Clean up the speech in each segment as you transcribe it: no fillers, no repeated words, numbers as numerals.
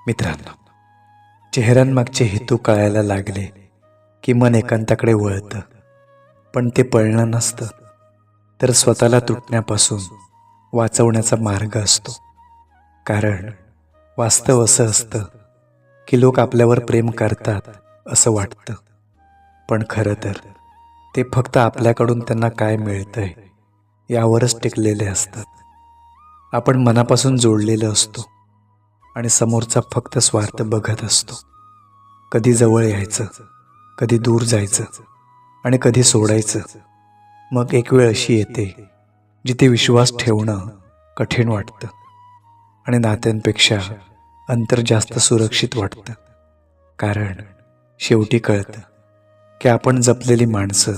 मित्रांनो, चेहऱ्यांमागचे हेतू कळायला लागले की मन एकांताकडे वळतं. पण ते पळणं नसतं, तर स्वतःला तुटण्यापासून वाचवण्याचा मार्ग असतो. कारण वास्तव असं असतं की लोक आपल्यावर प्रेम करतात असं वाटतं, पण खरं तर ते फक्त आपल्याकडून त्यांना काय मिळतंय यावरच टिकलेले असतात. आपण मनापासून जोडलेलं असतो आणि समोरचा फक्त स्वार्थ बघत असतो. कधी जवळ यायचं, कधी दूर जायचं आणि कधी सोडायचं. मग एक वेळ अशी येते जिथे विश्वास ठेवणं कठीण वाटतं आणि नात्यांपेक्षा अंतर जास्त सुरक्षित वाटतं. कारण शेवटी कळतं की आपण जपलेली माणसं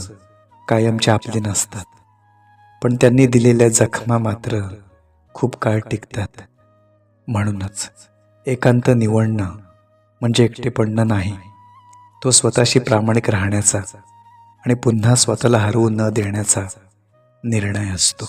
कायमची आपली नसतात, पण त्यांनी दिलेल्या जखमा मात्र खूप काळ टिकतात. म्हणूनच एकांत निवडणं म्हणजे एकटेपणं नाही, तो स्वतःशी प्रामाणिक राहण्याचा आणि पुन्हा स्वतःला हरवू न देण्याचा निर्णय असतो.